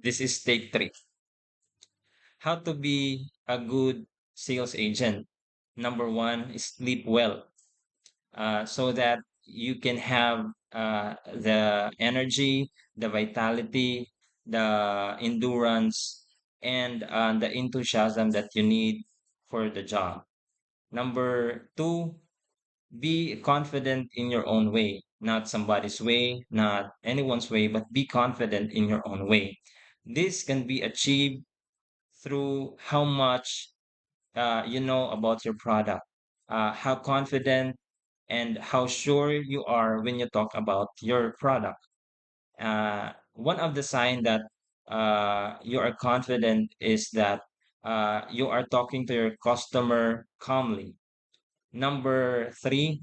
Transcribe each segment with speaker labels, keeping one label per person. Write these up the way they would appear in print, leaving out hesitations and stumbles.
Speaker 1: This is take three. How to be a good sales agent. Number one is sleep well, so that you can have the energy, the vitality, the endurance, and the enthusiasm that you need for the job. Number two, be confident in your own way, not somebody's way, not anyone's way, but be confident in your own way. This can be achieved through how much you know about your product, how confident and how sure you are when you talk about your product. One of the sign that you are confident is that you are talking to your customer calmly. Number three,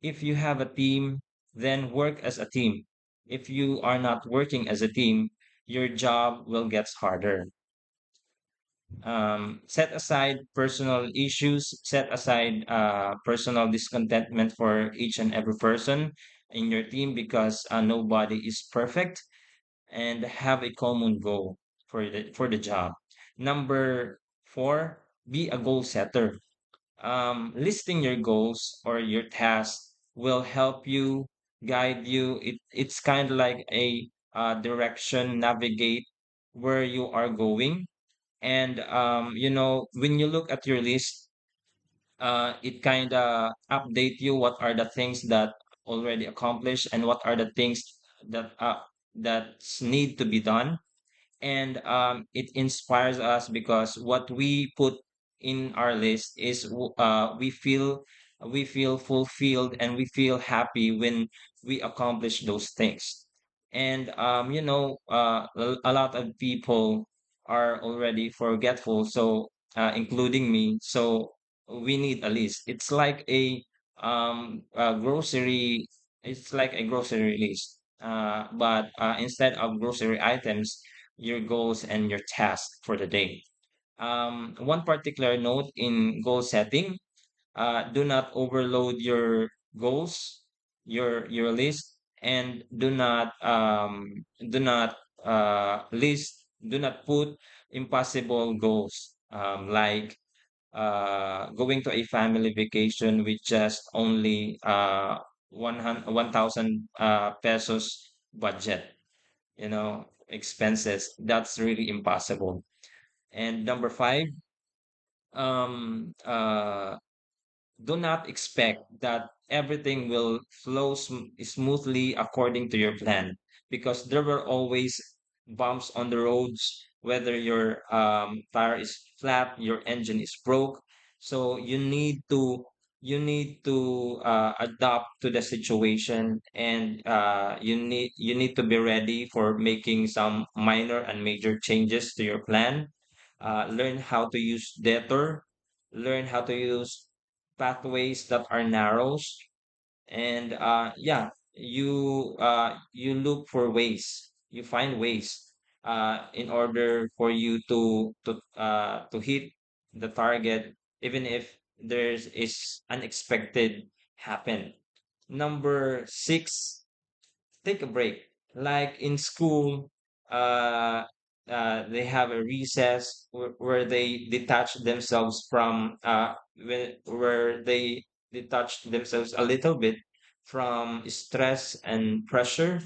Speaker 1: if you have a team, then work as a team. If you are not working as a team, your job will get harder. Set aside personal issues, set aside personal discontentment for each and every person in your team because nobody is perfect, and have a common goal for the job. Number four, be a goal setter. Listing your goals or your tasks will help you guide you. It's kind of like a direction navigate where you are going. And when you look at your list, it kind of update you what are the things that already accomplished and what are the things that need to be done. And it inspires us because what we put in our list is we feel fulfilled and we feel happy when we accomplish those things. And a lot of people are already forgetful, so including me. So we need a list. A grocery it's like a grocery list, but instead of grocery items, your goals and your tasks for the day. One particular note in goal setting: do not overload your goals, your list, and do not put impossible goals, like going to a family vacation with just only 1,000 pesos budget, expenses. That's really impossible. And number five, um, uh, do not expect that everything will flow smoothly according to your plan, because there were always bumps on the roads, whether your tire is flat, your engine is broke. So you need to adapt to the situation, and you need to be ready for making some minor and major changes to your plan. Learn how to use detour, learn how to use pathways that are narrows, and you look for ways, you find ways in order for you to hit the target, even if there's is unexpected happen. Number six, take a break. Like in school, uh, they have a recess where they detach themselves from where they detach themselves a little bit from stress and pressure,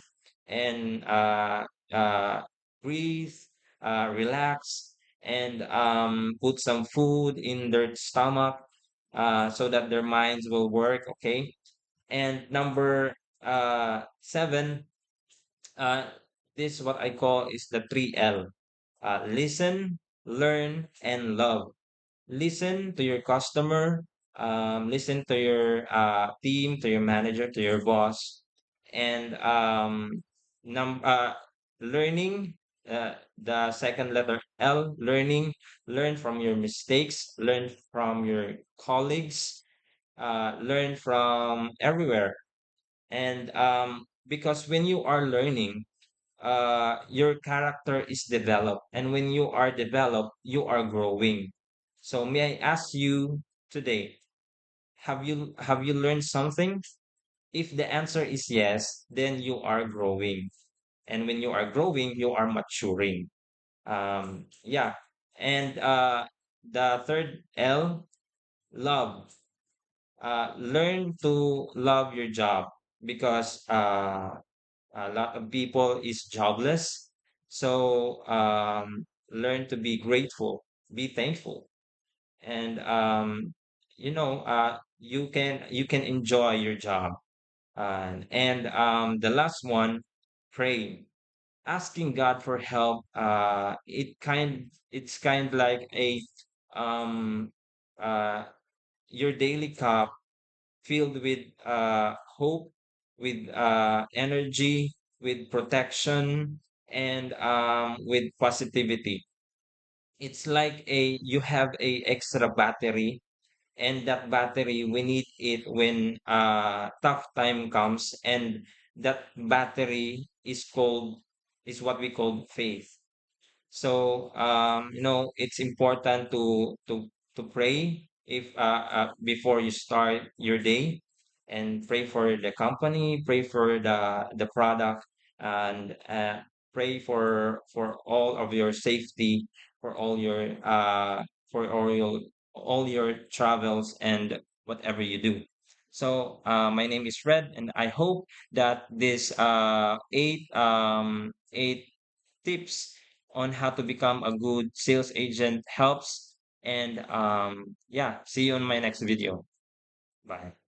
Speaker 1: and breathe, relax, and put some food in their stomach, so that their minds will work. Okay. And number seven, uh, this what I call is the 3L. Listen, learn, and love. Listen to your customer, listen to your team, to your manager, to your boss, and num learning, the second letter L, learning, learn from your mistakes, learn from your colleagues, learn from everywhere. And because when you are learning, your character is developed, and when you are developed, you are growing. So may I ask you today, have you learned something? If the answer is yes, then you are growing, and when you are growing, you are maturing. Yeah. And the third L, love. Learn to love your job because a lot of people is jobless. So learn to be grateful, be thankful, and you can enjoy your job. And the last one, pray, asking God for help. It's kind like a um uh your daily cup filled with hope, with energy, with protection, and with positivity. It's like a you have a extra battery, and that battery we need it when tough time comes, and that battery is what we call faith. So it's important to pray if before you start your day, and pray for the company, pray for the product, and pray for all of your safety, for all your all your travels and whatever you do. So my name is Fred, and I hope that this eight tips on how to become a good sales agent helps. And yeah, see you on my next video. Bye.